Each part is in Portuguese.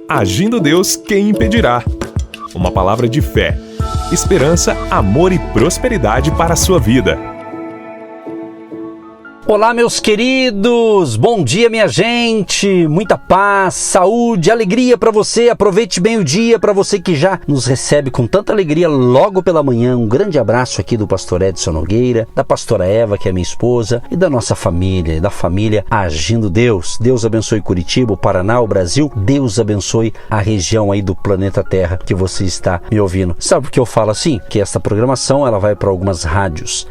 Agindo Deus, quem impedirá? Uma palavra de fé, esperança, amor e prosperidade para a sua vida. Olá, meus queridos, bom dia, minha gente, muita paz, saúde, alegria para você. Aproveite bem o dia. Para você que já nos recebe com tanta alegria logo pela manhã, um grande abraço aqui do pastor Edson Nogueira, da pastora Eva, que é minha esposa, e da nossa família, da família Agindo Deus. Deus abençoe Curitiba, o Paraná, o Brasil. Deus abençoe a região aí do planeta Terra que você está me ouvindo. Sabe por que eu falo assim? Que essa programação ela vai para algumas rádios,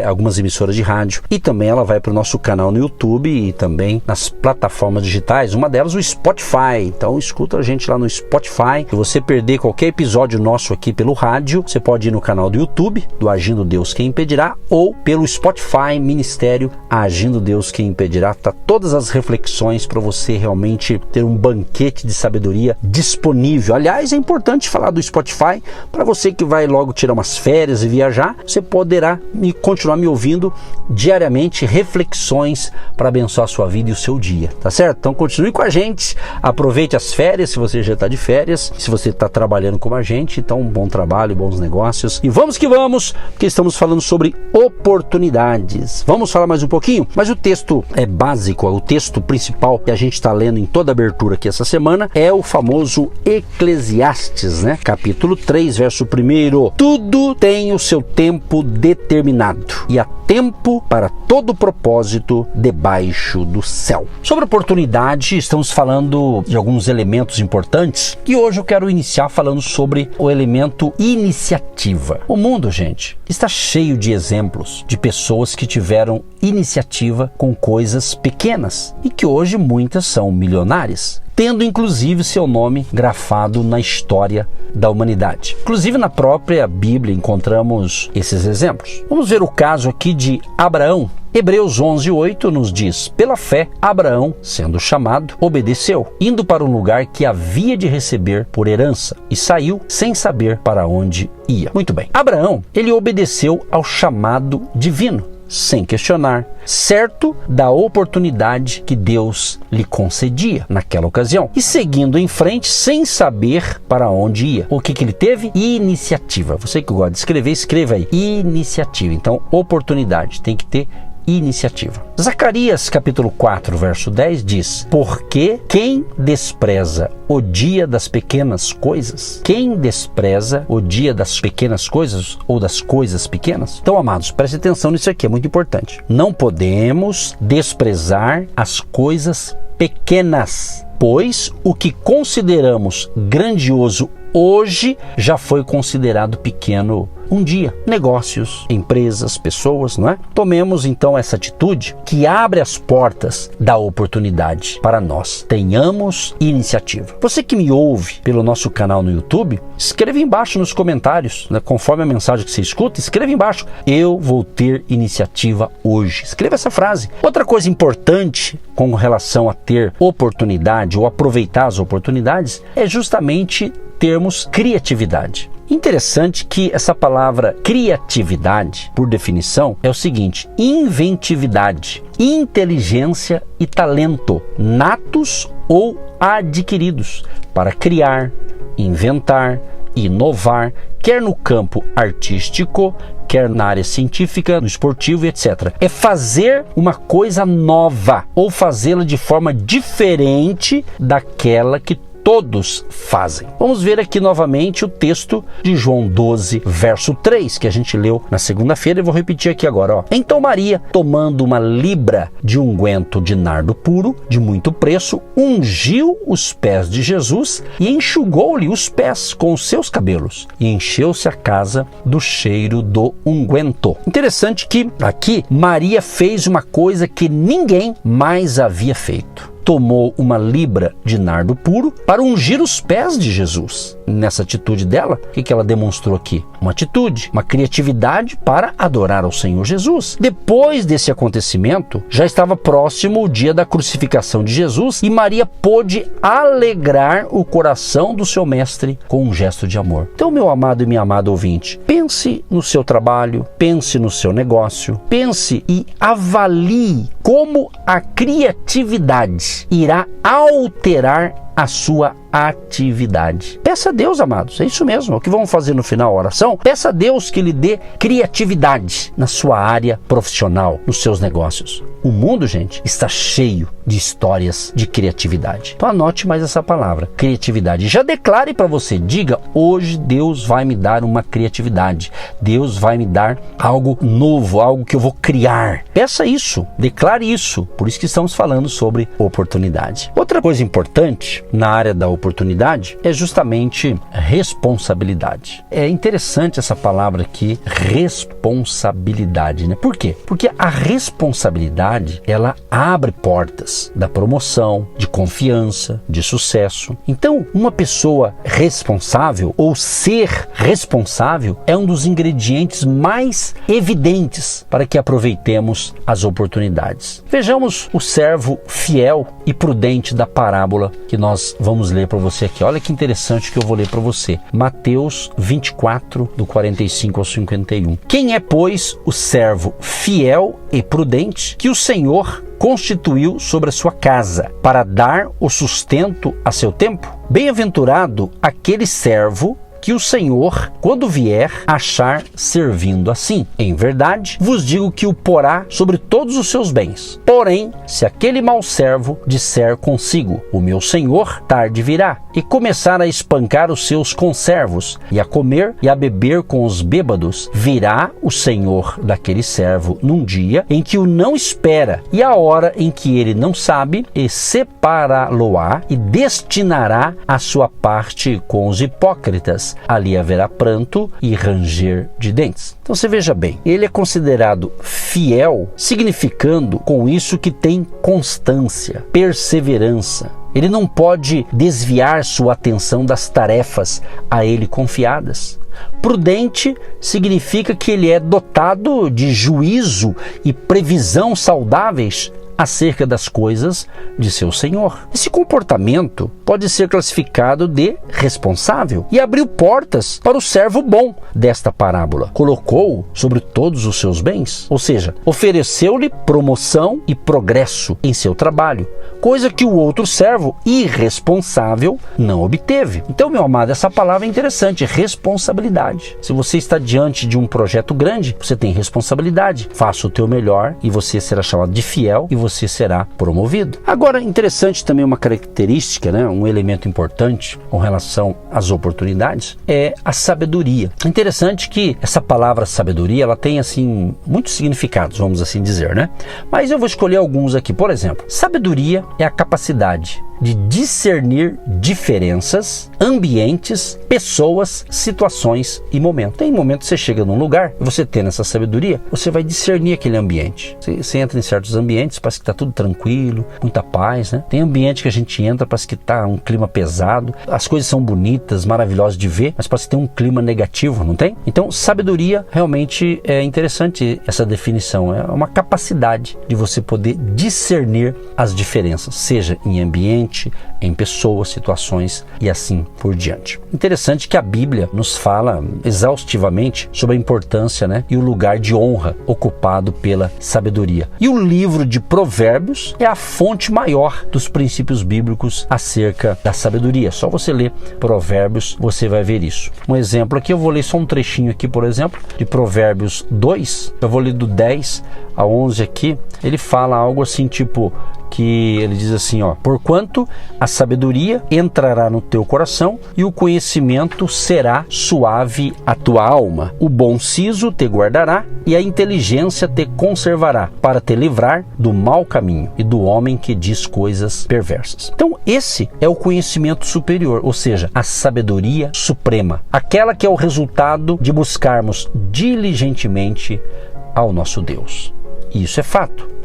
algumas emissoras de rádio, e também ela vai para o nosso canal no YouTube e também nas plataformas digitais, uma delas o Spotify. Então escuta a gente lá no Spotify. Se você perder qualquer episódio nosso aqui pelo rádio, você pode ir no canal do YouTube do Agindo Deus Quem Impedirá, ou pelo Spotify Ministério Agindo Deus Quem Impedirá. Tá todas as reflexões para você realmente ter um banquete de sabedoria disponível. Aliás, é importante falar do Spotify para você que vai logo tirar umas férias e viajar. Você poderá continuar me ouvindo diariamente, reflexões para abençoar a sua vida e o seu dia, tá certo? Então continue com a gente, aproveite as férias se você já está de férias, se você está trabalhando como a gente, então um bom trabalho, bons negócios, e vamos que vamos, porque estamos falando sobre oportunidades. Vamos falar mais um pouquinho, mas o texto é básico, o texto principal que a gente está lendo em toda a abertura aqui essa semana é o famoso Eclesiastes, né? Capítulo 3, verso 1. Tudo tem o seu tempo determinado e há tempo para todo propósito debaixo do céu. Sobre oportunidade, estamos falando de alguns elementos importantes e hoje eu quero iniciar falando sobre o elemento iniciativa. O mundo, gente, está cheio de exemplos de pessoas que tiveram iniciativa com coisas pequenas e que hoje muitas são milionárias, tendo inclusive seu nome grafado na história da humanidade. Inclusive na própria Bíblia encontramos esses exemplos. Vamos ver o caso aqui de Abraão. Hebreus 11:8 nos diz: pela fé, Abraão, sendo chamado, obedeceu, indo para um lugar que havia de receber por herança, e saiu sem saber para onde ia. Muito bem. Abraão, ele obedeceu ao chamado divino, sem questionar, certo da oportunidade que Deus lhe concedia naquela ocasião, e seguindo em frente sem saber para onde ia. O que ele teve? Iniciativa. Você que gosta de escrever, escreva aí, iniciativa. Então, oportunidade, tem que ter iniciativa. Zacarias capítulo 4, verso 10 diz: porque quem despreza o dia das pequenas coisas, quem despreza o dia das pequenas coisas ou das coisas pequenas? Então, amados, preste atenção nisso aqui, é muito importante. Não podemos desprezar as coisas pequenas, pois o que consideramos grandioso hoje já foi considerado pequeno um dia. Negócios, empresas, pessoas, não é? Tomemos então essa atitude que abre as portas da oportunidade para nós. Tenhamos iniciativa. Você que me ouve pelo nosso canal no YouTube, escreva embaixo nos comentários, né? Conforme a mensagem que você escuta, escreva embaixo: eu vou ter iniciativa hoje. Escreva essa frase. Outra coisa importante com relação a ter oportunidade ou aproveitar as oportunidades é justamente termos criatividade. Interessante que essa palavra criatividade, por definição, é o seguinte: inventividade, inteligência e talento, natos ou adquiridos, para criar, inventar, inovar, quer no campo artístico, quer na área científica, no esportivo, etc. É fazer uma coisa nova ou fazê-la de forma diferente daquela que todos fazem. Vamos ver aqui novamente o texto de João 12, verso 3, que a gente leu na segunda-feira e vou repetir aqui agora. Então Maria, tomando uma libra de unguento de nardo puro, de muito preço, ungiu os pés de Jesus e enxugou-lhe os pés com os seus cabelos, e encheu-se a casa do cheiro do unguento. Interessante que aqui Maria fez uma coisa que ninguém mais havia feito. Tomou uma libra de nardo puro para ungir os pés de Jesus. Nessa atitude dela, o que ela demonstrou aqui? Uma atitude, uma criatividade para adorar ao Senhor Jesus. Depois desse acontecimento, já estava próximo o dia da crucificação de Jesus e Maria pôde alegrar o coração do seu mestre com um gesto de amor. Então, meu amado e minha amada ouvinte, pense no seu trabalho, pense no seu negócio, pense e avalie como a criatividade irá alterar a sua atividade. Peça a Deus, amados, é isso mesmo. O que vamos fazer no final da oração? Peça a Deus que lhe dê criatividade na sua área profissional, nos seus negócios. O mundo, gente, está cheio de histórias de criatividade. Então anote mais essa palavra, criatividade. Já declare para você, diga, hoje Deus vai me dar uma criatividade. Deus vai me dar algo novo, algo que eu vou criar. Peça isso, declare isso. Por isso que estamos falando sobre oportunidade. Outra coisa importante na área da oportunidade é justamente responsabilidade. É interessante essa palavra aqui, responsabilidade, né? Por quê? Porque a responsabilidade, ela abre portas da promoção, de confiança, de sucesso. Então, uma pessoa responsável ou ser responsável é um dos ingredientes mais evidentes para que aproveitemos as oportunidades. Vejamos o servo fiel e prudente da parábola que nós vamos ler para você aqui. Olha que interessante que eu vou ler para você. Mateus 24, do 45 ao 51. Quem é, pois, o servo fiel e prudente que o Senhor constituiu sobre a sua casa para dar o sustento a seu tempo? Bem-aventurado aquele servo que o Senhor, quando vier, achar servindo assim. Em verdade, vos digo que o porá sobre todos os seus bens. Porém, se aquele mau servo disser consigo, o meu Senhor tarde virá, e começar a espancar os seus conservos, e a comer e a beber com os bêbados, virá o Senhor daquele servo num dia em que o não espera, e a hora em que ele não sabe, e separá-lo-á, e destinará a sua parte com os hipócritas. Ali haverá pranto e ranger de dentes. Então você veja bem, ele é considerado fiel, significando com isso que tem constância, perseverança. Ele não pode desviar sua atenção das tarefas a ele confiadas. Prudente significa que ele é dotado de juízo e previsão saudáveis acerca das coisas de seu Senhor. Esse comportamento pode ser classificado de responsável e abriu portas para o servo bom desta parábola. Colocou-o sobre todos os seus bens, ou seja, ofereceu-lhe promoção e progresso em seu trabalho, coisa que o outro servo irresponsável não obteve. Então, meu amado, essa palavra é interessante, responsabilidade. Se você está diante de um projeto grande, você tem responsabilidade. Faça o teu melhor e você será chamado de fiel e você será promovido. Agora, interessante também uma característica, né, um elemento importante com relação às oportunidades é a sabedoria. É interessante que essa palavra sabedoria, ela tem assim muitos significados, vamos assim dizer, né? Mas eu vou escolher alguns aqui. Por exemplo, sabedoria é a capacidade de discernir diferenças, ambientes, pessoas, situações e momentos. Tem momentos que você chega num lugar e você tendo essa sabedoria, você vai discernir aquele ambiente. Você entra em certos ambientes, parece que está tudo tranquilo, muita paz, né? Tem ambiente que a gente entra, parece que está um clima pesado, as coisas são bonitas, maravilhosas de ver, mas parece que tem um clima negativo, não tem? Então, sabedoria realmente é interessante essa definição. É uma capacidade de você poder discernir as diferenças, seja em ambiente, em pessoas, situações e assim por diante. Interessante que a Bíblia nos fala exaustivamente sobre a importância, né, e o lugar de honra ocupado pela sabedoria. E o livro de Provérbios é a fonte maior dos princípios bíblicos acerca da sabedoria. Só você ler Provérbios, você vai ver isso. Um exemplo aqui, eu vou ler só um trechinho aqui, por exemplo, de Provérbios 2. Eu vou ler do 10 a 11 aqui. Ele fala algo assim, tipo, que ele diz assim, ó: porquanto a sabedoria entrará no teu coração e o conhecimento será suave à tua alma. O bom siso te guardará e a inteligência te conservará, para te livrar do mau caminho e do homem que diz coisas perversas. Então esse é o conhecimento superior, ou seja, a sabedoria suprema, aquela que é o resultado de buscarmos diligentemente ao nosso Deus. E isso é fato.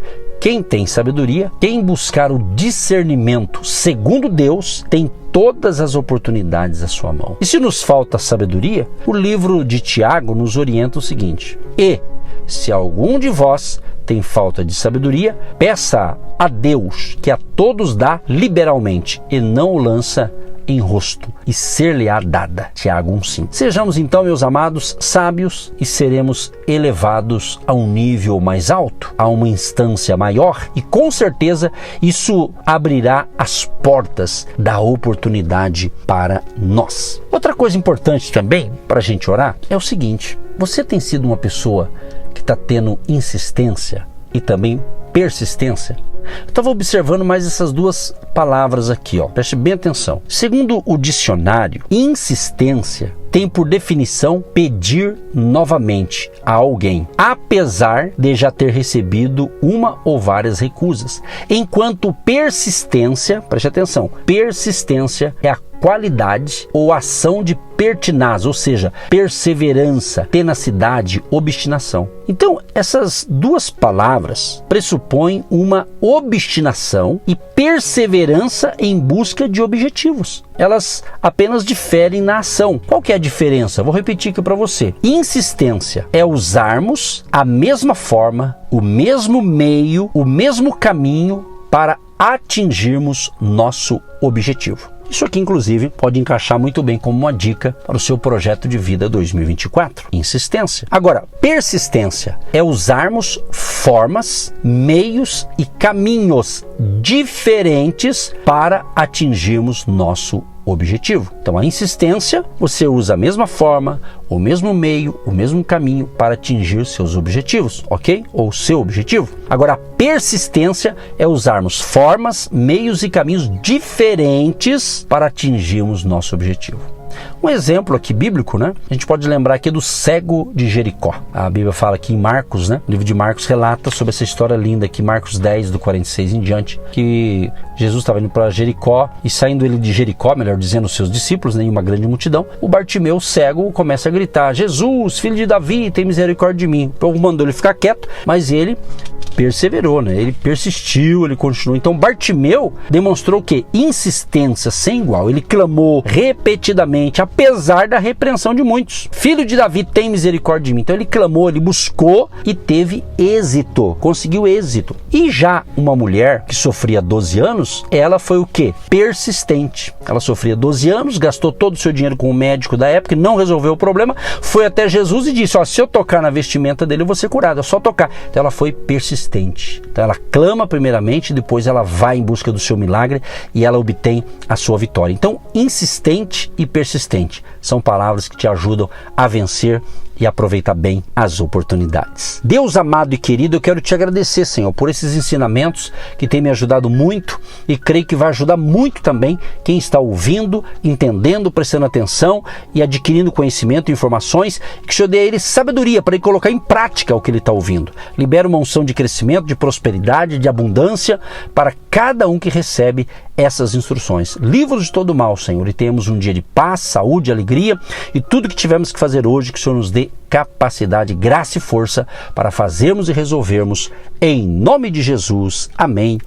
Quem tem sabedoria, quem buscar o discernimento segundo Deus, tem todas as oportunidades à sua mão. E se nos falta sabedoria, o livro de Tiago nos orienta o seguinte: e se algum de vós tem falta de sabedoria, peça a Deus, que a todos dá liberalmente e não o lança em rosto e ser-lhe-á dada. Tiago 1,5. Sejamos então, meus amados, sábios e seremos elevados a um nível mais alto, a uma instância maior, e com certeza isso abrirá as portas da oportunidade para nós. Outra coisa importante também para a gente orar é o seguinte: você tem sido uma pessoa que está tendo insistência e também persistência? Eu estava observando mais essas duas palavras aqui, preste bem atenção. Segundo o dicionário, insistência tem por definição pedir novamente a alguém, apesar de já ter recebido uma ou várias recusas. Enquanto persistência, preste atenção, persistência é a qualidade ou ação de pertinaz, ou seja, perseverança, tenacidade, obstinação. Então, essas duas palavras pressupõem uma obstinação e perseverança em busca de objetivos. Elas apenas diferem na ação. Qual que é a diferença? Vou repetir aqui para você. Insistência é usarmos a mesma forma, o mesmo meio, o mesmo caminho para atingirmos nosso objetivo. Isso aqui, inclusive, pode encaixar muito bem como uma dica para o seu projeto de vida 2024. Insistência. Agora, persistência é usarmos formas, meios e caminhos diferentes para atingirmos nosso objetivo. Então, a insistência, você usa a mesma forma, o mesmo meio, o mesmo caminho para atingir seus objetivos, ok? Ou seu objetivo. Agora, a persistência é usarmos formas, meios e caminhos diferentes para atingirmos nosso objetivo. Um exemplo aqui bíblico, né? A gente pode lembrar aqui do cego de Jericó. A Bíblia fala aqui em Marcos, né? O livro de Marcos relata sobre essa história linda aqui, Marcos 10, do 46 em diante, que Jesus estava indo para Jericó e saindo ele de Jericó, melhor dizendo, os seus discípulos, né, em uma grande multidão, o Bartimeu, cego, começa a gritar: Jesus, filho de Davi, tem misericórdia de mim. O povo mandou ele ficar quieto, mas ele perseverou, né? Ele persistiu, ele continuou. Então Bartimeu demonstrou que insistência sem igual. Ele clamou repetidamente, apesar da repreensão de muitos: filho de Davi, tem misericórdia de mim. Então ele clamou, ele buscou e teve êxito, conseguiu êxito. E já uma mulher que sofria 12 anos, ela foi o quê? Persistente. Ela sofria 12 anos, gastou todo o seu dinheiro com o médico da época, não resolveu o problema, foi até Jesus e disse: se eu tocar na vestimenta dele eu vou ser curado, é só tocar. Então ela foi persistente. Então ela clama primeiramente, depois ela vai em busca do seu milagre e ela obtém a sua vitória. Então, insistente e persistente são palavras que te ajudam a vencer e aproveitar bem as oportunidades. Deus amado e querido, eu quero te agradecer, Senhor, por esses ensinamentos que têm me ajudado muito e creio que vai ajudar muito também quem está ouvindo, entendendo, prestando atenção e adquirindo conhecimento e informações, que o Senhor dê a ele sabedoria para ele colocar em prática o que ele está ouvindo. Libera uma unção de crescimento, de prosperidade, de abundância para cada um que recebe essas instruções. Livra-nos de todo mal, Senhor, e tenhamos um dia de paz, saúde, alegria e tudo que tivermos que fazer hoje, que o Senhor nos dê capacidade, graça e força para fazermos e resolvermos, em nome de Jesus. Amém.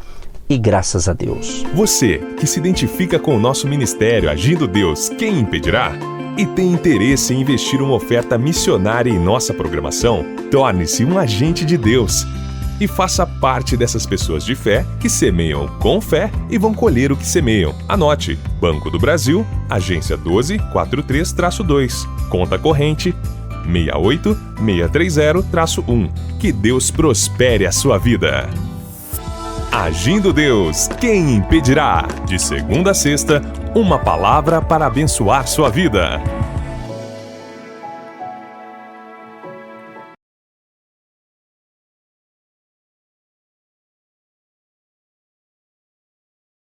E graças a Deus. Você que se identifica com o nosso ministério Agindo Deus, quem impedirá? E tem interesse em investir uma oferta missionária em nossa programação? Torne-se um agente de Deus e faça parte dessas pessoas de fé que semeiam com fé e vão colher o que semeiam. Anote: Banco do Brasil, agência 1243-2, conta corrente 68630-1. Que Deus prospere a sua vida. Agindo Deus, quem impedirá? De segunda a sexta, uma palavra para abençoar sua vida.